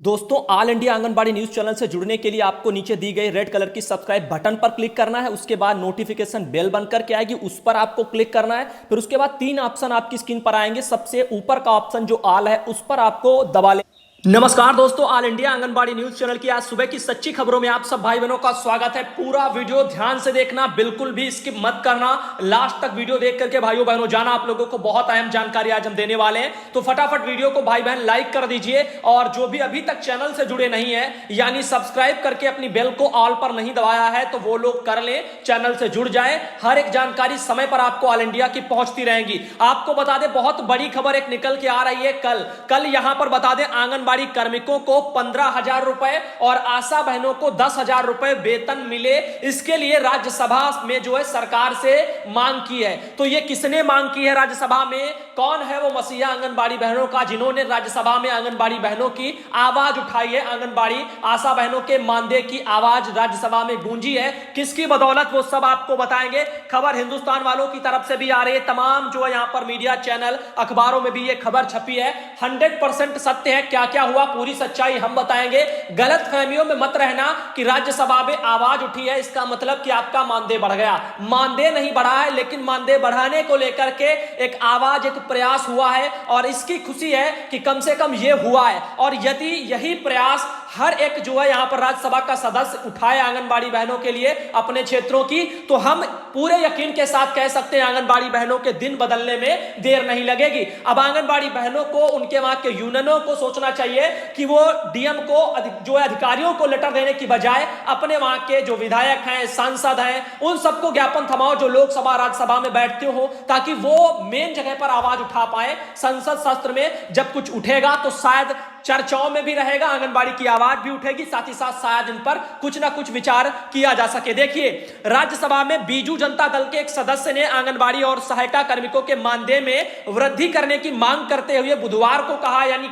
दोस्तों, all India anganwadi news channel से जुड़ने के लिए आपको नीचे दी गई रेड कलर की सब्सक्राइब बटन पर क्लिक करना है। उसके बाद नोटिफिकेशन बेल बन करके आएगी, उस पर आपको क्लिक करना है। फिर उसके बाद तीन ऑप्शन आपकी स्क्रीन पर आएंगे। सबसे ऊपर का ऑप्शन जो ऑल है उस पर आपको दबा ले। नमस्कार दोस्तों, all India anganwadi news channel की आज सुबह की सच्ची खबरों में आप सब भाई बहनों का स्वागत है। पूरा वीडियो ध्यान से देखना, बिल्कुल भी स्किप मत करना। लास्ट तक वीडियो देख करके भाइयों बहनों जाना, आप लोगों को बहुत अहम जानकारी आज हम देने वाले हैं। तो फटाफट वीडियो को भाई बहन लाइक कर दीजिए, और जो भी अभी तक चैनल से जुड़े नहीं है यानी सब्सक्राइब करके अपनी बेल को ऑल पर नहीं दबाया है तो वो लोग कर ले, चैनल से जुड़ जाए। हर एक जानकारी समय पर आपको ऑल इंडिया की पहुंचती रहेंगी। आपको बता दें, बहुत बड़ी खबर एक निकल के आ रही है। कल यहां पर बता दें, आंगनबाड़ी कार्मिकों को 15,000 रुपए और आशा बहनों को 10,000 रुपए वेतन मिले। इसके लिए राज्यसभा में जो है सरकार से मांग की है। तो ये किसने मांग की है राज्यसभा में? कौन है वो मसीहा आंगनबाड़ी बहनों का जिन्होंने राज्यसभा में आंगनबाड़ी बहनों की आवाज उठाई है? आंगनबाड़ी आशा बहनों के मानदेय की आवाज राज्यसभा में गूंजी है। किसकी बदौलत, वो सब आपको बताएंगे। खबर हिंदुस्तान वालों की तरफ से भी आ रही है, तमाम जो है यहां पर मीडिया चैनल अखबारों में भी ये खबर छपी है। 100% सत्य है। क्या क्या हुआ, पूरी सच्चाई हम बताएंगे। गलत फहमियों में मत रहना कि राज्यसभा में आवाज उठी है इसका मतलब कि आपका मानदेय बढ़ गया। मानदेय नहीं बढ़ा है, लेकिन मानदेय बढ़ाने को लेकर के एक आवाज, एक प्रयास हुआ है, और इसकी खुशी है कि कम से कम ये हुआ है। और यदि यही प्रयास हर एक जो है यहां पर राज्यसभा का सदस्य उठाए आंगनबाड़ी बहनों के लिए अपने क्षेत्रों की, तो हम पूरे यकीन के साथ कह सकते हैं आंगनबाड़ी बहनों के दिन बदलने में देर नहीं लगेगी। अब आंगनबाड़ी बहनों को, उनके वहां के यूनियनों को सोचना चाहिए कि वो डीएम को, जो है अधिकारियों को लेटर देने की बजाय अपने वहां के जो विधायक हैं, सांसद हैं, उन सबको ज्ञापन थमाओ जो लोकसभा राज्यसभा में बैठते हो, ताकि वो मेन जगह पर आवाज उठा पाए। संसद सत्र में जब कुछ उठेगा तो शायद चर्चाओं में भी रहेगा, आंगनबाड़ी की आवाज भी उठेगी, साथ ही साथ शायद इन पर कुछ ना कुछ विचार किया जा सके। देखिए, राज्यसभा में बीजू जनता दल के एक सदस्य ने आंगनबाड़ी और सहायता कार्मिकों के मानदेय में वृद्धि करने की मांग करते हुए बुधवार को कहा, यानी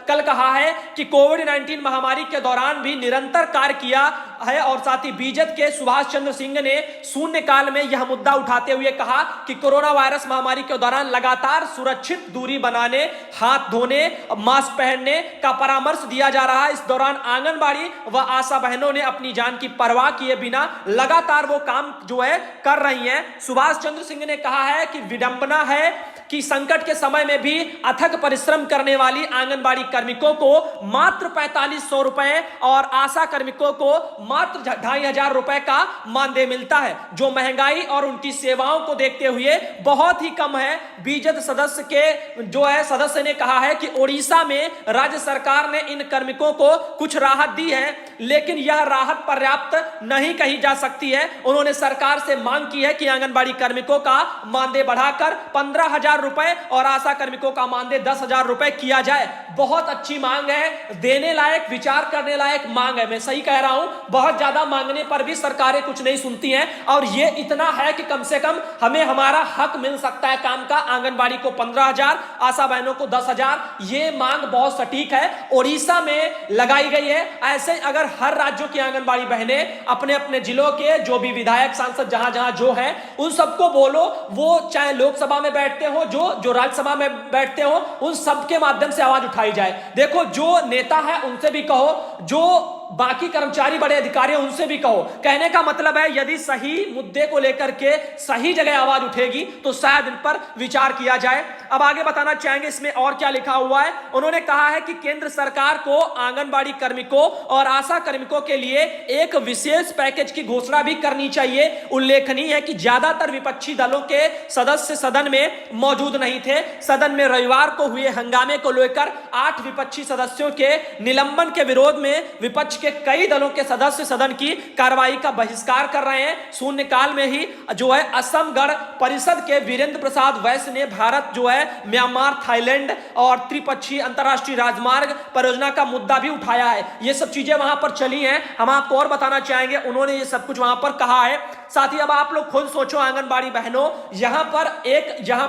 कल कहा है कि कोविड-19 महामारी के दौरान भी निरंतर कार्य किया है। और साथ ही बीजेपी के सुभाष चंद्र सिंह ने शून्यकाल में यह मुद्दा उठाते हुए कहा कि कोरोना वायरस महामारी के दौरान लगातार सुरक्षित दूरी बनाने, हाथ धोने, मास्क पहनने का परामर्श दिया जा रहा है। इस दौरान आंगनबाड़ी व आशा बहनों ने अपनी जान की परवाह किए बिना लगातार वो काम जो है कर रही हैं। सुभाष चंद्र सिंह ने कहा है कि विडंबना है कि संकट के समय में भी अथक परिश्रम करने वाली आंगनबाड़ी कार्मिकों को मात्र 4500 रुपए और आशा कार्मिकों को मात्र 2500 रुपए का मानदेय मिलता है, जो महंगाई और उनकी सेवाओं को देखते हुए बहुत ही कम है। बीजेपी सदस्य के जो है सदस्य ने कहा है कि ओडिशा में राज्य सरकार ने इन कार्मिकों को कुछ राहत दी है, लेकिन यह राहत पर्याप्त नहीं कही जा सकती है। उन्होंने सरकार से मांग की है कि आंगनबाड़ी कार्मिकों का मानदेय बढ़ाकर 15,000 रुपए और आशा कार्मिकों का मानदेय 10,000 रुपए किया जाए। बहुत अच्छी मांग है, देने लायक, विचार करने लायक मांग है। मैं सही कह रहा हूं, बहुत ज्यादा मांगने पर भी सरकारें कुछ नहीं सुनती हैं, और ये इतना है कि कम से कम हमें हमारा हक मिल सकता है काम का। आंगनबाड़ी को 15,000, आशा बहनों को 10,000, ये मांग बहुत सटीक है, ओडिशा में लगाई गई है। ऐसे अगर हर राज्यों की आंगनबाड़ी बहनें अपने अपने जिलों के जो भी विधायक, सांसद जहां जहां जो है, उन सबको बोलो, वो चाहे लोकसभा में बैठते हो, जो राज्यसभा में बैठते हो, उन सबके माध्यम से आवाज उठाई जाए। देखो, जो नेता है उनसे भी कहो, जो बाकी कर्मचारी बड़े अधिकारी उनसे भी कहो। कहने का मतलब है, यदि सही मुद्दे को लेकर के सही जगह आवाज उठेगी तो शायद इन पर विचार किया जाए। अब आगे बताना चाहेंगे इसमें और क्या लिखा हुआ है। उन्होंने कहा है कि केंद्र सरकार को आंगनबाड़ी कार्मिकों और आशा कार्मिकों के लिए एक विशेष पैकेज की घोषणा भी करनी चाहिए। उल्लेखनीय है कि ज्यादातर विपक्षी दलों के सदस्य सदन में मौजूद नहीं थे। सदन में रविवार को हुए हंगामे को लेकर 8 विपक्षी सदस्यों के निलंबन के विरोध में विपक्ष के कई दलों के सदस्य सदन की कार्रवाई का बहिष्कार कर रहे हैं। शून्यकाल में ही जो है असम गण परिषद के वीरेंद्र प्रसाद वैश्य ने भारत जो है म्यांमार, थाईलैंड और त्रिपक्षीय अंतरराष्ट्रीय राजमार्ग परियोजना का मुद्दा भी उठाया है। ये सब चीजें वहां पर चली हैं। हम आपको और बताना चाहेंगे, उन्होंने ये सब कुछ वहां पर कहा है। साथ ही अब आप लोग खुद सोचो आंगनबाड़ी बहनों, यहां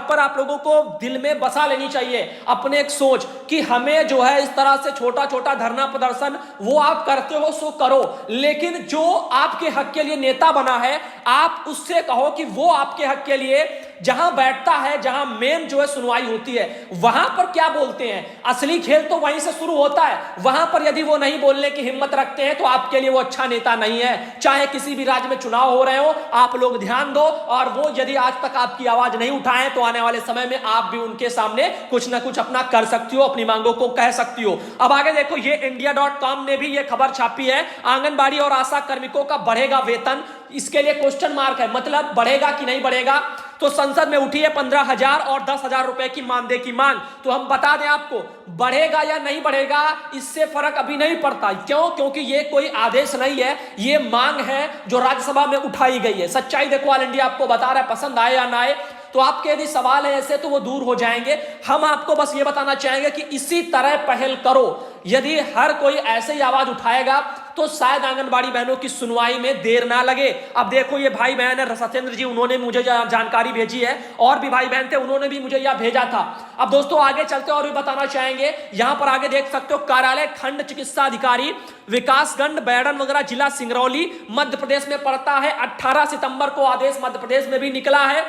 पर आप लोगों को दिल में बसा लेनी चाहिए अपने एक सोच कि हमें जो है इस तरह से छोटा छोटा धरना प्रदर्शन वो आप करते हो सो करो, लेकिन जो आपके हक के लिए नेता बना है आप उससे कहो कि वो आपके हक के लिए जहां बैठता है, जहां मेन जो है सुनवाई होती है, वहां पर क्या बोलते हैं, असली खेल तो वहीं से शुरू होता है। वहां पर यदि वो नहीं बोलने की हिम्मत रखते हैं तो आपके लिए वो अच्छा नेता नहीं है। चाहे किसी भी राज्य में चुनाव हो रहे हो, आप लोग ध्यान दो, और वो यदि आज तक आपकी आवाज नहीं उठाए तो आने वाले समय में आप भी उनके सामने कुछ ना कुछ अपना कर सकती हो, अपनी मांगों को कह सकती हो। अब आगे देखो, ये India.com ने भी ये खबर छापी है, आंगनबाड़ी और आशा कार्मिकों का बढ़ेगा वेतन। इसके लिए क्वेश्चन मार्क है, मतलब बढ़ेगा कि नहीं बढ़ेगा। तो संसद में उठी है 15,000 और 10,000 रुपए की मानदेय की मांग। तो हम बता दें आपको, बढ़ेगा या नहीं बढ़ेगा इससे फर्क अभी नहीं पड़ता। क्यों? क्योंकि ये कोई आदेश नहीं है, ये मांग है जो राज्यसभा में उठाई गई है। सच्चाई देखो, ऑल इंडिया आपको बता रहा है, पसंद आए या ना आए। तो आपके यदि सवाल है ऐसे तो वो दूर हो जाएंगे। हम आपको बस ये बताना चाहेंगे कि इसी तरह पहल करो। यदि हर कोई ऐसे ही आवाज उठाएगा तो शायद आंगनबाड़ी बहनों की सुनवाई में देर ना लगे। अब देखो, ये भाई बहन है सत्येंद्र जी, उन्होंने मुझे जानकारी भेजी है, और भी भाई बहन थे, उन्होंने भी मुझे यह भेजा था। अब दोस्तों आगे चलते और भी बताना चाहेंगे। यहां पर आगे देख सकते हो, कार्यालय खंड चिकित्सा अधिकारी विकासगंज बैडन वगैरह जिला सिंगरौली मध्य प्रदेश में पड़ता है। 18 सितंबर को आदेश मध्य प्रदेश में भी निकला है।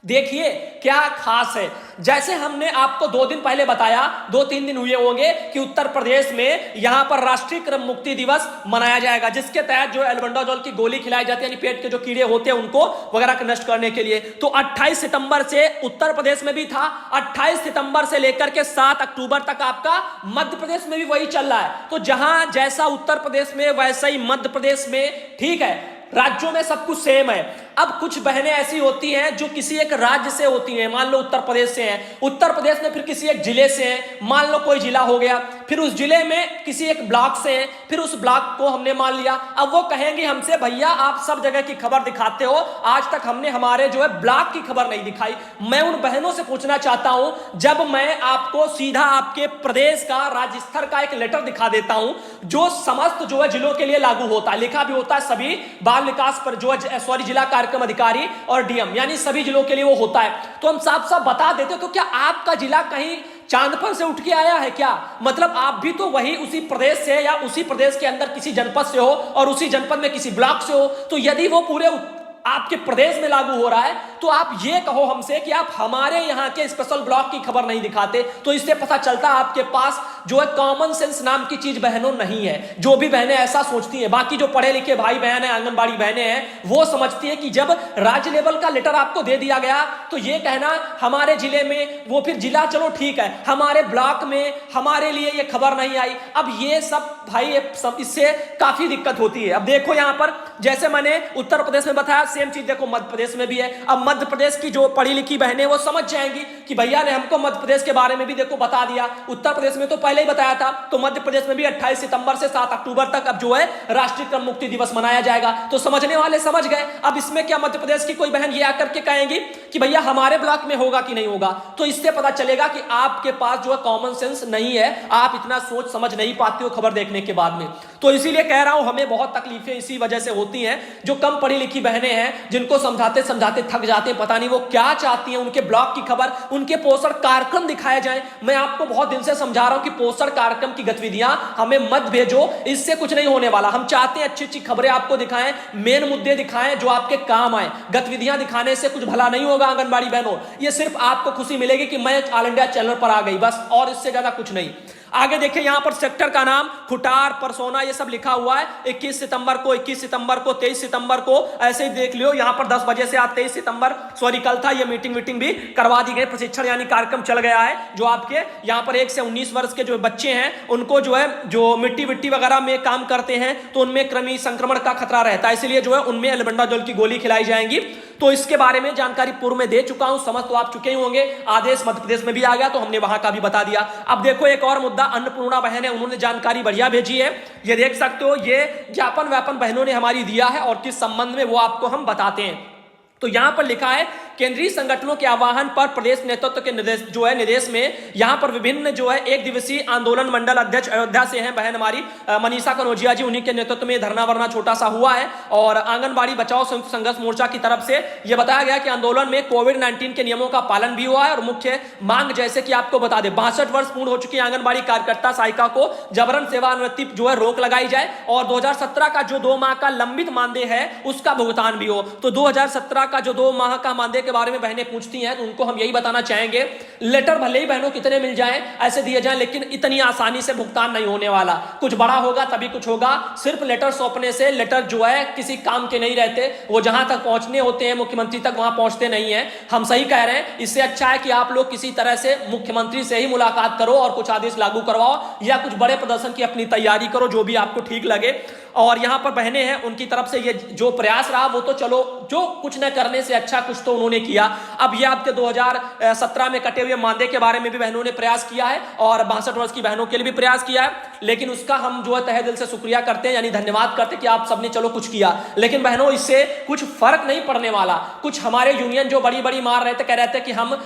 देखिए क्या खास है, जैसे हमने आपको 2 दिन पहले बताया, 2-3 दिन हुए होंगे कि उत्तर प्रदेश में यहां पर राष्ट्रीय क्रम मुक्ति दिवस मनाया जाएगा, जिसके तहत जो एल्बेंडाजोल की गोली खिलाई जाती है, यानी पेट के जो कीड़े होते हैं उनको वगैरह नष्ट करने के लिए। तो 28 सितंबर से उत्तर प्रदेश में भी था, 28 सितंबर से लेकर के 7 अक्टूबर तक आपका मध्य प्रदेश में भी वही चल रहा है। तो जहां जैसा उत्तर प्रदेश में वैसा ही मध्य प्रदेश में, ठीक है, राज्यों में सब कुछ सेम है। अब कुछ बहनें ऐसी होती हैं जो किसी एक राज्य से होती हैं, मान लो उत्तर प्रदेश से हैं, उत्तर प्रदेश में फिर किसी एक जिले से हैं, मान लो कोई जिला हो गया, फिर उस जिले में किसी एक ब्लॉक से हैं, फिर उस ब्लॉक को हमने मान लिया। अब वो कहेंगे हमसे, भैया आप सब जगह की खबर दिखाते हो, आज तक हमने हमारे जो है ब्लॉक की खबर नहीं दिखाई। मैं उन बहनों से पूछना चाहता हूं, जब मैं आपको सीधा आपके प्रदेश का राज्य स्तर का एक लेटर दिखा देता हूं जो समस्त जो है जिलों के लिए लागू होता है, लिखा भी होता है सभी बाल विकास पर जो है जिला कार्यक्रम अधिकारी और डीएम, यानी सभी जिलों के लिए वो होता है, तो हम साफ साफ बता देते। तो क्या आपका जिला कहीं चांद पर से उठ के आया है क्या? मतलब आप भी तो वही उसी प्रदेश से या उसी प्रदेश के अंदर किसी जनपद से हो और उसी जनपद में किसी ब्लॉक से हो। तो यदि वो पूरे आपके प्रदेश में लागू हो रहा है तो आप ये कहो हमसे कि आप हमारे यहाँ के स्पेशल ब्लॉक की खबर नहीं दिखाते, तो इससे पता चलता आपके पास जो है कॉमन सेंस नाम की चीज बहनों नहीं है। जो भी बहनें ऐसा सोचती हैं, बाकी जो पढ़े लिखे भाई बहन है, आंगनबाड़ी बहनें हैं, वो समझती है कि जब राज्य लेवल का लेटर आपको दे दिया गया तो ये कहना हमारे जिले में, वो फिर जिला चलो ठीक है, हमारे ब्लॉक में हमारे लिए ये खबर नहीं आई। अब ये सब भाई इससे काफी दिक्कत होती है। अब देखो यहां पर, जैसे मैंने उत्तर प्रदेश में बताया, सेम चीज देखो मध्य प्रदेश में भी है। अब मध्य प्रदेश की जो पढ़ी लिखी बहनें वो समझ जाएंगी कि भैया ने हमको मध्य प्रदेश के बारे में भी देखो बता दिया, उत्तर प्रदेश में तो पहले ही बताया था, तो मध्य प्रदेश में भी 28 सितंबर से 7 अक्टूबर तक अब जो है राष्ट्रीय क्रम मुक्ति दिवस मनाया जाएगा। तो समझने वाले समझ गए। अब इसमें क्या मध्य प्रदेश की कोई बहन ये आकर के कहेंगी कि भैया हमारे ब्लॉक में होगा कि नहीं होगा? तो इससे पता चलेगा कि आपके पास जो है कॉमन सेंस नहीं है, आप इतना सोच समझ नहीं पाते हो खबर देखने के बाद में। तो इसीलिए कह रहा हूं, हमें बहुत तकलीफें इसी वजह से होती हैं। जो कम पढ़ी लिखी बहनें हैं, जिनको समझाते समझाते थक जाते हैं, पता नहीं वो क्या चाहती हैं, उनके ब्लॉक की खबर, उनके पोषण कार्यक्रम दिखाए जाएं। मैं आपको बहुत दिन से समझा रहा हूं कि पोषण कार्यक्रम की गतिविधियां हमें मत भेजो, इससे कुछ नहीं होने वाला। हम चाहते हैं अच्छी अच्छी खबरें आपको दिखाएं, मेन मुद्दे दिखाएं जो आपके काम आए। गतिविधियां दिखाने से कुछ भला नहीं होगा आंगनबाड़ी बहनों, ये सिर्फ आपको खुशी मिलेगी कि मैं ऑल इंडिया चैनल पर आ गई, बस, और इससे ज्यादा कुछ नहीं। आगे देखिए, यहां पर सेक्टर का नाम, खुटार, परसोना, ये सब लिखा हुआ है। 21 सितंबर को, 21 सितंबर को, 23 सितंबर को, ऐसे ही देख लियो। यहां पर 10 बजे से आज 23 सितंबर, सॉरी कल था, ये मीटिंग भी करवा दी गई, प्रशिक्षण यानी कार्यक्रम चल गया है। जो आपके यहां पर 1 से 19 वर्ष के जो बच्चे हैं उनको जो है, जो मिट्टी विट्टी वगैरह में काम करते हैं तो उनमें कृमि संक्रमण का खतरा रहता है, इसलिए जो है उनमें एल्बेंडाजोल की गोली खिलाई जाएंगी। तो इसके बारे में जानकारी पूर्व में दे चुका हूं, समझ तो आप चुके ही होंगे। आदेश मध्य प्रदेश में भी आ गया तो हमने वहां का भी बता दिया। अब देखो एक और मुद्दा, अन्नपूर्णा बहन है, उन्होंने जानकारी बढ़िया भेजी है। ये देख सकते हो, ये ज्ञापन व्यापन बहनों ने हमारी दिया है और किस संबंध में वो आपको हम बताते हैं। तो यहां पर लिखा है, केंद्रीय संगठनों के आह्वान पर प्रदेश नेतृत्व के निर्देश में यहां पर विभिन्न जो है 1 दिवसीय आंदोलन मंडल अध्यक्ष अयोध्या से हैं बहन हमारी मनीषा कनौजिया जी, उन्हीं के नेतृत्व में धरना वरना छोटा सा हुआ है। और आंगनबाड़ी बचाओ संयुक्त संघर्ष मोर्चा की तरफ से यह बताया गया कि आंदोलन में कोविड-19 के नियमों का पालन भी हुआ है और मुख्य मांग जैसे कि आपको बता दें, 62 वर्ष पूर्ण हो चुकी आंगनबाड़ी कार्यकर्ता सहायिका को जबरन सेवानिवृत्ति जो है रोक लगाई जाए और 2017 का जो 2 माह का लंबित मानदेय है उसका भुगतान भी हो। तो 2017 का जो 2 माह का मानदेय के बारे में बहनें पूछती हैं, तो उनको हम यही बताना चाहेंगे, लेटर भले ही बहनों कितने मिल जाएं, ऐसे दिए जाएं, लेकिन इतनी आसानी से भुगतान नहीं होने वाला। कुछ बड़ा होगा तभी कुछ होगा। सिर्फ लेटर सौंपने से लेटर जो है किसी काम के नहीं रहते, वो जहां तक पहुंचने होते हैं मुख्यमंत्री तक वहां पहुंचते नहीं है। हम सही कह रहे हैं। इससे अच्छा है कि आप लोग किसी तरह से मुख्यमंत्री से ही मुलाकात करो और कुछ आदेश लागू करवाओ, या कुछ बड़े प्रदर्शन की अपनी तैयारी करो, जो भी आपको ठीक लगे। और यहां पर बहनें हैं, उनकी तरफ से ये जो प्रयास रहा वो तो चलो, जो कुछ न करने से अच्छा कुछ तो उन्होंने किया। अब ये आपके 2017 में कटे हुए मानदेय के बारे में भी बहनों ने प्रयास किया है, और 62 वर्ष की बहनों के लिए भी प्रयास किया है, लेकिन उसका हम जो है तहे दिल से शुक्रिया करते हैं, यानी धन्यवाद करते हैं कि आप सबने चलो कुछ किया। लेकिन बहनों, इससे कुछ फर्क नहीं पड़ने वाला। कुछ हमारे यूनियन जो बड़ी बड़ी मार रहे थे, कह रहे थे कि हम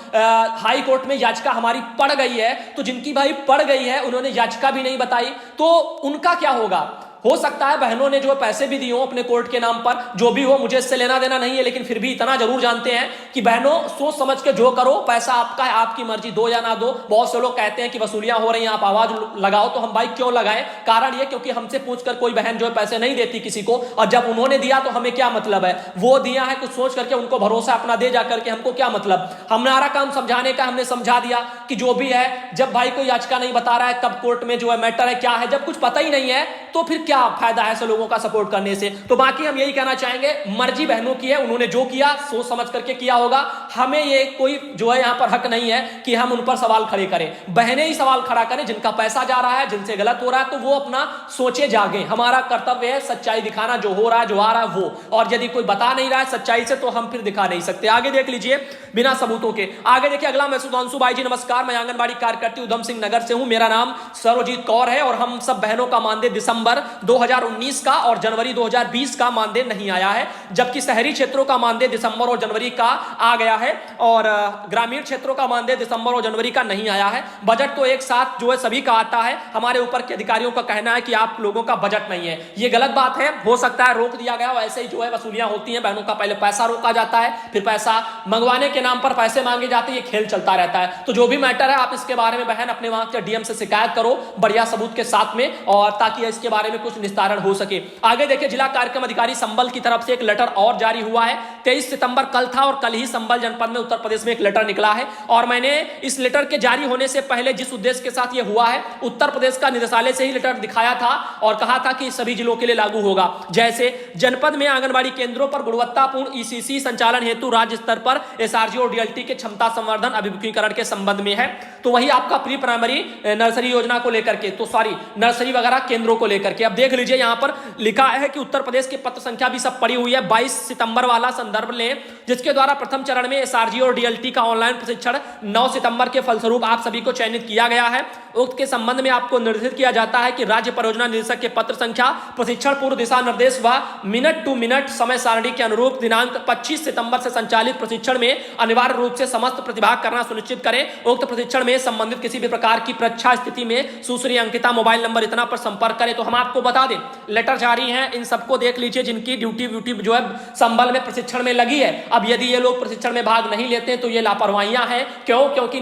हाई कोर्ट में याचिका हमारी पड़ गई है, तो जिनकी भाई पड़ गई है उन्होंने याचिका भी नहीं बताई, तो उनका क्या होगा? हो सकता है बहनों ने जो पैसे भी दिए हो अपने कोर्ट के नाम पर, जो भी हो, मुझे इससे लेना देना नहीं है, लेकिन फिर भी इतना जरूर जानते हैं कि बहनों, सोच समझ के जो करो, पैसा आपका है, आपकी मर्जी, दो या ना दो। बहुत से लोग कहते हैं कि वसूलियां हो रही हैं, आप आवाज लगाओ, तो हम भाई क्यों लगाएं? कारण ये, क्योंकि हमसे पूछकर कोई बहन जो है पैसे नहीं देती किसी को, और जब उन्होंने दिया तो हमें क्या मतलब है? वो दिया है कुछ सोच करके, उनको भरोसा अपना दे जा करके, हमको क्या मतलब? हमारा काम समझाने का, हमने समझा दिया कि जो भी है, जब भाई कोई याचिका नहीं बता रहा है कब कोर्ट में जो है मैटर है क्या है, जब कुछ पता ही नहीं है, तो फिर क्या फायदा है लोगों का सपोर्ट करने से? तो बाकी हम यही कहना चाहेंगे, मर्जी बहनों की है, उन्होंने जो किया सोच समझ करके किया होगा। हमें ये कोई जो है यहां पर हक नहीं है कि हम उन पर सवाल खड़े करें। बहनें ही सवाल खड़ा करें, जिनका पैसा जा रहा है, जिनसे गलत हो रहा है, तो वो अपना सोचे जागे। हमारा कर्तव्य है सच्चाई दिखाना, जो हो रहा है, जो आ रहा है वो। और यदि कोई बता नहीं रहा है सच्चाई से, तो हम फिर दिखा नहीं सकते। आगे देख लीजिए, बिना सबूतों के आगे देखिए अगला मैसेज। सुधांशु बाई जी नमस्कार, मैं आंगनबाड़ी कार्यकर्ती उधम सिंह नगर से हूं, मेरा नाम सर्वजीत कौर है, और हम सब बहनों का मानदेय दिसंबर 2019 का और जनवरी 2020 का मानदेय नहीं आया है, जबकि शहरी क्षेत्रों का मानदेय दिसंबर और जनवरी का आ गया है, और ग्रामीण क्षेत्रों का मानदेय दिसंबर और जनवरी का नहीं आया है। बजट तो एक साथ जो है सभी का आता है। हमारे ऊपर के अधिकारियों का कहना है कि आप लोगों का बजट नहीं है। ये गलत बात है। हो सकता है रोक दिया गया हो, ऐसे ही जो है वसूलियां होती हैं, बहनों का पहले पैसा रोका जाता है, फिर पैसा मंगवाने के नाम पर पैसे मांगे जाते हैं, ये खेल चलता रहता है। तो जो भी मैटर है, आप इसके बारे में बहन अपने वहां के डीएम से शिकायत करो बढ़िया सबूत के साथ में, और ताकि इसके बारे में कुछ निस्तारण हो सके। आगे देखिए, जिला कार्यक्रम अधिकारी संबल की तरफ से एक लेटर और जारी हुआ है। 23 सितंबर कल था, और कल ही संबल जनपद में उत्तर प्रदेश में एक लेटर निकला है, और मैंने इस लेटर के जारी होने से पहले जिस उद्देश्य के साथ यह हुआ है, उत्तर प्रदेश का निदेशालय से ही लेटर दिखाया था और कहा था कि सभी जिलों के लिए लागू होगा। जैसे जनपद में आंगनबाड़ी केंद्रों पर गुणवत्तापूर्ण ईसीसी संचालन हेतु राज्य स्तर पर एसआरजी और डीएलटी के क्षमता संवर्धन अभिमुखीकरण के संबंध में है। तो वही आपका प्री प्राइमरी नर्सरी योजना को लेकर के, तो सॉरी नर्सरी वगैरह केंद्रों को लेकर के। अब देख लीजिए, यहां पर लिखा है कि उत्तर प्रदेश के पत्र संख्या भी सब पड़ी हुई है। 22 सितंबर वाला संदर्भ लें, जिसके द्वारा प्रथम चरण में एसआरजी और डीएलटी का ऑनलाइन प्रशिक्षण 9 सितंबर के फलस्वरूप आप सभी को चयनित किया गया है। उक्त के संबंध में आपको निर्देशित किया जाता है कि राज्य परियोजना निदेशक के पत्र संख्या, प्रशिक्षण पूर्व दिशा निर्देश व मिनट टू मिनट समय सारणी के अनुरूप दिनांक 25 सितंबर से संचालित प्रशिक्षण में अनिवार्य रूप से समस्त प्रतिभाग करना सुनिश्चित करें। उक्त प्रशिक्षण में संबंधित किसी भी प्रकार की परीक्षा स्थिति में सुश्री अंकिता मोबाइल नंबर इतना पर संपर्क करें। तो हम आपको बता दें, लेटर जारी है, इन सबको देख लीजिए जिनकी ड्यूटी जो है संबल में प्रशिक्षण में लगी है। अब यदि ये लोग प्रशिक्षण में भाग नहीं लेते हैं तो ये लापरवाहियां हैं। क्यों? क्योंकि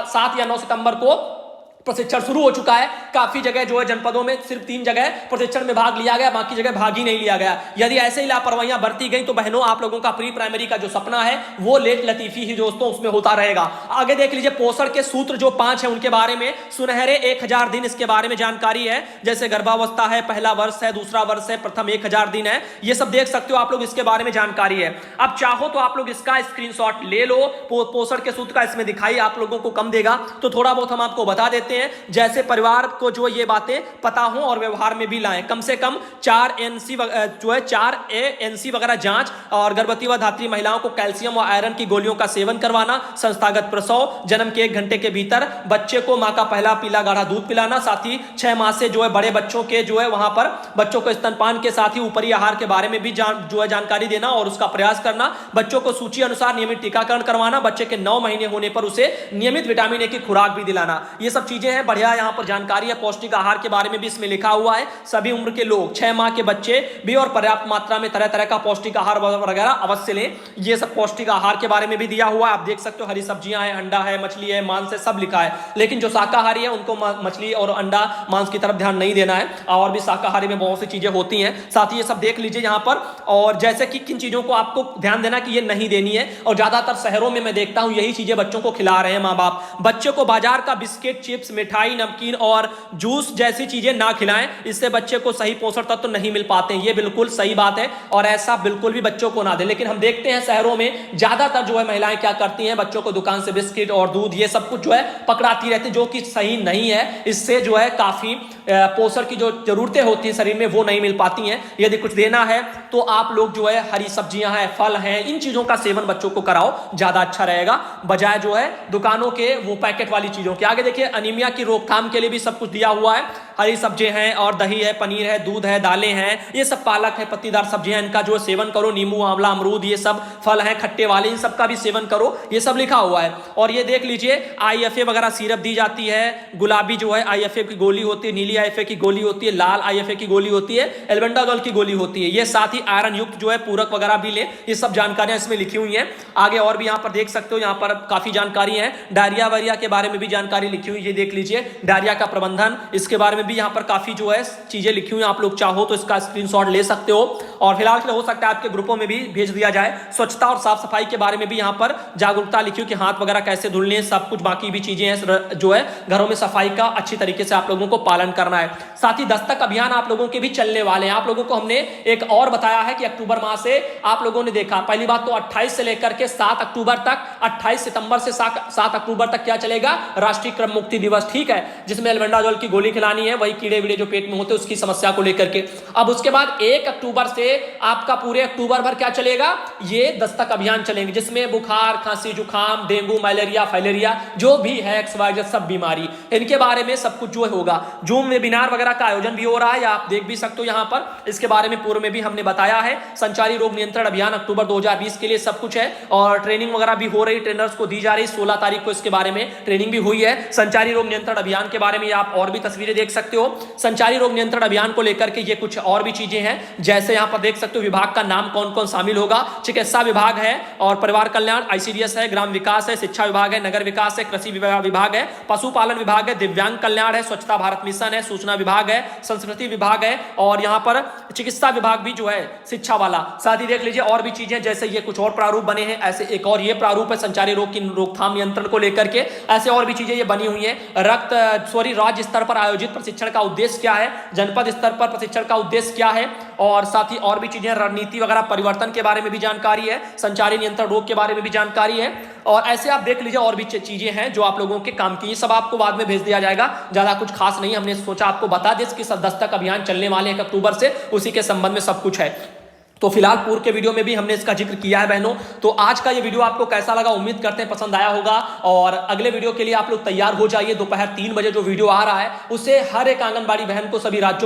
7 या 9 सितंबर को प्रशिक्षण शुरू हो चुका है। काफी जगह जो है जनपदों में सिर्फ 3 जगह प्रशिक्षण में भाग लिया गया, बाकी जगह भाग ही नहीं लिया गया। यदि ऐसे ही लापरवाहियां बरती गई तो बहनों, आप लोगों का प्री प्राइमरी का जो सपना है वो लेट लतीफी ही दोस्तों उसमें होता रहेगा। आगे देख लीजिए, पोषण के सूत्र जो 5 है उनके बारे में, सुनहरे 1000 दिन इसके बारे में जानकारी है। जैसे गर्भावस्था है, पहला वर्ष है, दूसरा वर्ष है, प्रथम 1000 दिन है, ये सब देख सकते हो आप लोग, इसके बारे में जानकारी है। अब चाहो तो आप लोग इसका स्क्रीनशॉट ले लो। पोषण के सूत्र का इसमें दिखाई आप लोगों को कम देगा, तो थोड़ा बहुत हम आपको बता देते हैं। जैसे परिवार को जो ये बातें पता हो और व्यवहार में भी लाएं। कम से कम 4 ANC वगैरह जांच, और गर्भवती व धात्री महिलाओं को कैल्शियम और आयरन की गोलियों का सेवन करवाना, संस्थागत प्रसव, जन्म के 1 घंटे के भीतर बच्चे को मां का पहला पीला गाढ़ा दूध पिलाना, साथ ही 6 माह से जो है बड़े बच्चों के जो है वहां पर बच्चों को स्तनपान के साथ ही ऊपरी आहार के बारे में भी जो है जानकारी देना और उसका प्रयास करना। बच्चों को सूची अनुसार नियमित टीकाकरण करवाना, बच्चे के 9 महीने होने पर उसे नियमित विटामिन ए की खुराक भी दिलाना। ये सब चीजें चीजें हैं, बढ़िया यहाँ पर जानकारी है। पौष्टिक आहार के बारे में भी इसमें लिखा हुआ है। सभी उम्र के लोग, 6 माह के बच्चे भी और पर्याप्त मात्रा में तरह तरह का पौष्टिक आहार वगैरह अवश्य लें। ये सब पौष्टिक आहार के बारे में भी दिया हुआ है। आप देख सकते हो हरी सब्जियां हैं, अंडा है, मछली है, मांस है, सब लिखा है। लेकिन जो शाकाहारी है उनको मछली और अंडा मांस की तरफ ध्यान नहीं देना है, और भी शाकाहारी में बहुत सी चीजें होती हैं। साथ ही ये सब देख लीजिए यहाँ पर, और जैसे कि किन चीजों को आपको ध्यान देना कि ये नहीं देनी है। और ज्यादातर शहरों में मैं देखता हूं यही चीजें बच्चों को खिला रहे हैं माँ बाप। बच्चे को बाजार का बिस्किट, चिप्स, मिठाई, नमकीन और जूस जैसी चीजें ना खिलाएं, इससे बच्चे को सही पोषण तत्व नहीं मिल पाते हैं। ये बिल्कुल सही बात है और ऐसा बिल्कुल भी बच्चों को ना दें। लेकिन हम देखते हैं शहरों में ज्यादातर जो है महिलाएं क्या करती हैं, बच्चों को दुकान से बिस्किट और दूध ये सब कुछ जो है पकड़ाती रहती है, जो कि सही नहीं है। इससे जो है काफी पोषण की जो जरूरतें होती हैं शरीर में वो नहीं मिल पाती हैं। यदि कुछ देना है तो आप लोग जो है हरी सब्जियां हैं, फल हैं, इन चीजों का सेवन बच्चों को कराओ, ज्यादा अच्छा रहेगा, बजाय जो है दुकानों के वो पैकेट वाली चीजों के। आगे देखिए अनीमिया की रोकथाम के लिए भी सब कुछ दिया हुआ है। हरी सब्जी हैं और दही है, पनीर है, दूध है, दालें हैं, ये सब, पालक है, पत्तीदार सब्जियां, इनका जो सेवन करो। नींबू, आंवला, अमरूद, ये सब फल हैं खट्टे वाले, इन सब का भी सेवन करो, ये सब लिखा हुआ है। और ये देख लीजिए IFA वगैरह सिरप दी जाती है। गुलाबी जो है IFA की गोली होती है, नीली IFA की गोली होती है, लाल IFA की गोली होती है, एल्बेंडाजोल की गोली होती है। ये साथ ही आयरन युक्त जो है पूरक वगैरह भी ले, ये सब जानकारियां इसमें लिखी हुई हैं। आगे और भी यहाँ पर देख सकते हो, यहाँ पर काफी जानकारी है। डायरिया वायरिया के बारे में भी जानकारी लिखी हुई है, ये देख लीजिए डायरिया का प्रबंधन, इसके बारे में भी यहाँ पर काफी जो है चीजें लिखी हुई हैं। आप लोग चाहो तो इसका स्क्रीनशॉट ले सकते हो, और फिलहाल हो सकता है आपके ग्रुपों में भी भेज दिया जाए। स्वच्छता और साफ सफाई के बारे में भी यहाँ पर जागरूकता लिखी हुई कि हाथ वगैरह कैसे धुलने, सब कुछ बाकी भी चीजें हैं जो है घरों में सफाई का अच्छी तरीके से आप लोगों को पालन करना है। साथ ही दस्तक अभियान आप लोगों के भी चलने वाले हैं। आप लोगों को हमने एक और बताया है कि अक्टूबर माह से आप लोगों ने देखा, पहली बात तो 28 से लेकर के 7 अक्टूबर तक, 28 सितंबर से 7 अक्टूबर तक क्या चलेगा, राष्ट्रीय क्रम मुक्ति दिवस, ठीक है, जिसमें एल्बेंडाजोल की गोली खिलानी है, वही कीड़े वीड़े जो पेट में होते हैं उसकी समस्या को लेकर के। अब उसके बाद 1 अक्टूबर से आपका पूरे अक्टूबर भर क्या चलेगा, ये दस्तक अभियान चलेंगे, जिसमें बुखार, खांसी, जुकाम, डेंगू, मलेरिया, फाइलेरिया जो भी है, XYZ सब बीमारी, इनके बारे में सब कुछ जो होगा। जूम वेबिनार वगैरह का आयोजन भी हो रहा है, या आप देख भी सकते हो यहाँ पर, इसके बारे में पूर्व में भी हमने बताया है। संचारी रोग नियंत्रण अभियान अक्टूबर 2020 के लिए सब कुछ है, और ट्रेनिंग वगैरह भी हो रही, ट्रेनर्स को दी जा रही। 16 तारीख को इसके बारे में ट्रेनिंग भी हुई है। संचारी रोग नियंत्रण अभियान के बारे में आप और भी तस्वीरें देख सकते हो। संचारी रोग नियंत्रण अभियान को लेकर के ये कुछ और भी चीजें हैं, जैसे यहाँ पर देख सकते हो विभाग का नाम कौन कौन शामिल होगा। चिकित्सा विभाग है, और परिवार कल्याण ICDS है, ग्राम विकास है, शिक्षा विभाग है, नगर विकास है, कृषि विभाग है, पशुपालन विभाग है, दिव्यांग कल्याण है, स्वच्छता भारत मिशन है, सूचना विभाग है, संस्कृति विभाग है, और यहाँ पर चिकित्सा विभाग भी जो है शिक्षा वाला। साथ ही देख लीजिए और भी चीजें, जैसे ये कुछ और प्रारूप बने हैं, ऐसे एक और ये प्रारूप है संचारी रोग की रोकथाम नियंत्रण को लेकर के, ऐसे और भी चीजें ये बनी हुई है। राज्य स्तर पर आयोजित प्रशिक्षण का उद्देश्य क्या है, जनपद स्तर पर प्रशिक्षण का उद्देश्य क्या है, और साथ ही और भी चीजें, रणनीति वगैरह परिवर्तन के बारे में भी जानकारी है, संचारी नियंत्रण रोग के बारे में भी जानकारी है, और ऐसे आप देख लीजिए और भी चीजें हैं जो आप लोगों के काम की। ये सब आपको बाद में भेज दिया जाएगा, ज्यादा कुछ खास नहीं, हमने सोचा आपको बता दें कि दस्तक अभियान चलने वाले 1 अक्टूबर से, उसी के संबंध में सब कुछ है। तो फिलहाल पूर्व के वीडियो में भी हमने इसका जिक्र किया है बहनों। तो आज का ये वीडियो आपको कैसा लगा, उम्मीद करते हैं पसंद आया होगा, और अगले वीडियो के लिए आप लोग तैयार हो जाइए। दोपहर 3 बजे जो वीडियो आ रहा है उससे हर एक आंगनबाड़ी बहन को सभी राज्यों